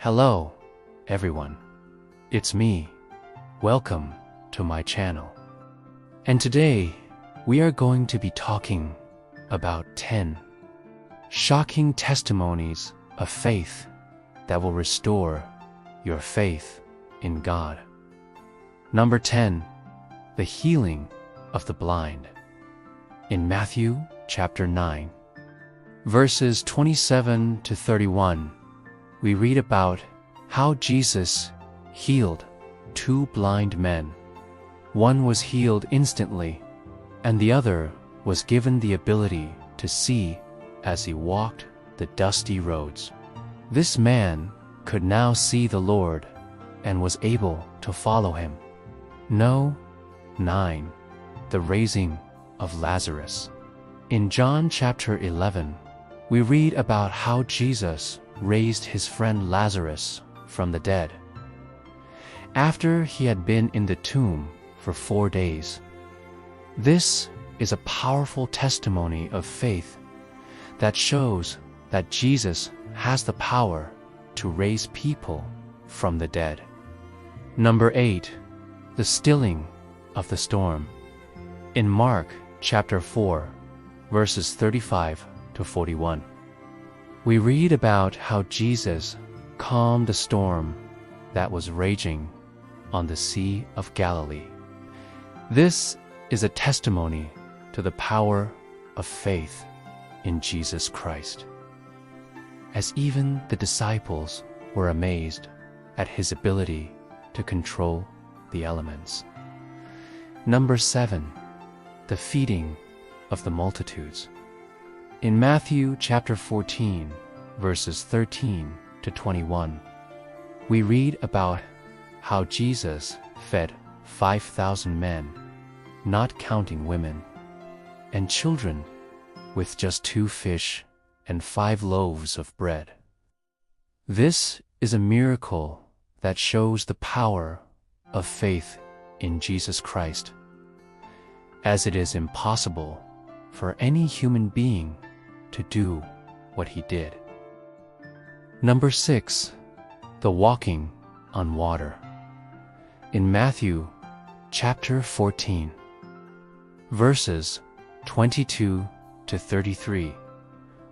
Hello, everyone. It's me. Welcome to my channel. And today, we are going to be talking about 10 shocking testimonies of faith that will restore your faith in God. Number 10, the healing of the blind. In Matthew chapter 9, verses 27 to 31, we read about how Jesus healed 2 blind men. One was healed instantly, and the other was given the ability to see as he walked the dusty roads. This man could now see the Lord and was able to follow him. No. 9. The raising of Lazarus. In John chapter 11, we read about how Jesus raised his friend Lazarus from the dead. After he had been in the tomb for 4 days. This is a powerful testimony of faith that shows that Jesus has the power to raise people from the dead. Number 8, the stilling of the storm. In Mark chapter 4, verses 35 to 41, we read about how Jesus calmed the storm that was raging on the Sea of Galilee. This is a testimony to the power of faith in Jesus Christ, as even the disciples were amazed at his ability to control the elements. Number 7, the feeding of the multitudes. In Matthew chapter 14, verses 13 to 21, we read about how Jesus fed 5,000 men, not counting women, and children with just 2 fish and 5 loaves of bread. This is a miracle that shows the power of faith in Jesus Christ, as it is impossible for any human being to do what he did. Number 6, the walking on water. In Matthew chapter 14, verses 22 to 33,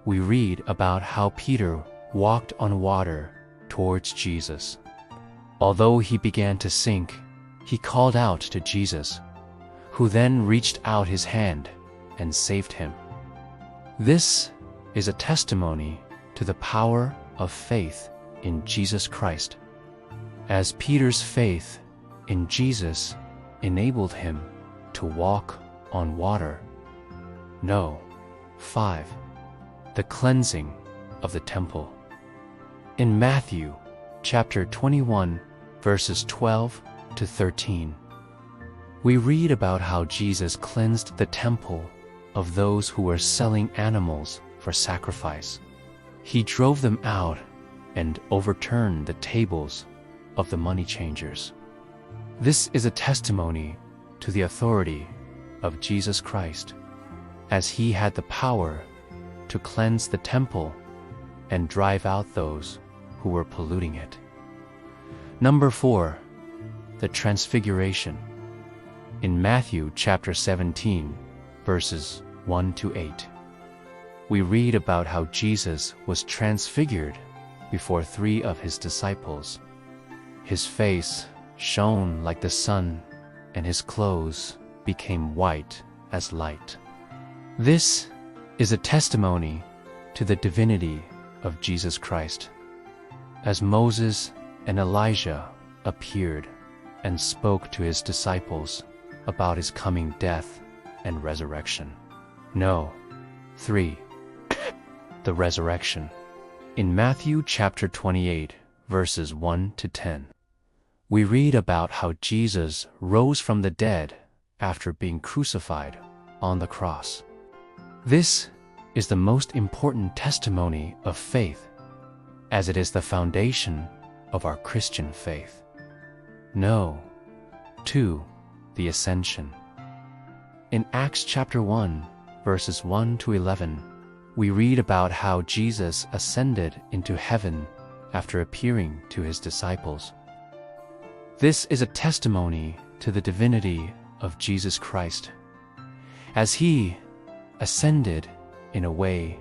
we read about how Peter walked on water towards Jesus. Although he began to sink, he called out to Jesus, who then reached out his hand and saved him. This is a testimony to the power of faith in Jesus Christ, as Peter's faith in Jesus enabled him to walk on water. No. 5, the cleansing of the temple. In Matthew chapter 21, verses 12 to 13, we read about how Jesus cleansed the temple of those who were selling animals for sacrifice. He drove them out and overturned the tables of the money changers. This is a testimony to the authority of Jesus Christ, as he had the power to cleanse the temple and drive out those who were polluting it. Number 4, the transfiguration. In Matthew chapter 17, verses 1 to 8, we read about how Jesus was transfigured before 3 of his disciples. His face shone like the sun, and his clothes became white as light. This is a testimony to the divinity of Jesus Christ, as Moses and Elijah appeared and spoke to his disciples about his coming death and resurrection. No. 3, the resurrection. In Matthew chapter 28, verses 1 to 10, we read about how Jesus rose from the dead after being crucified on the cross. This is the most important testimony of faith, as it is the foundation of our Christian faith. No. 2, the ascension. In Acts chapter 1, verses 1 to 11, we read about how Jesus ascended into heaven after appearing to his disciples. This is a testimony to the divinity of Jesus Christ, as he ascended in a way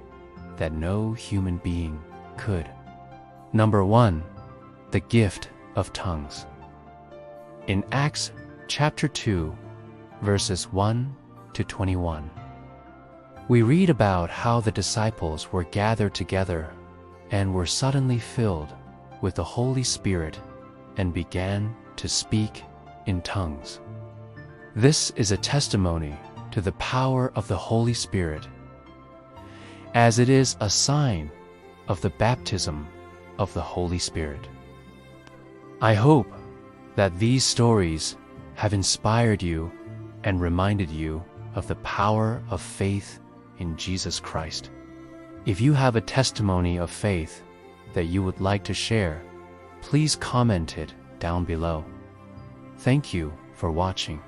that no human being could. Number 1, the gift of tongues. In Acts chapter 2, verses 1 to 21, we read about how the disciples were gathered together and were suddenly filled with the Holy Spirit and began to speak in tongues. This is a testimony to the power of the Holy Spirit, as it is a sign of the baptism of the Holy Spirit. I hope that these stories have inspired you and reminded you of the power of faith in Jesus Christ. If you have a testimony of faith that you would like to share, please comment it down below. Thank you for watching.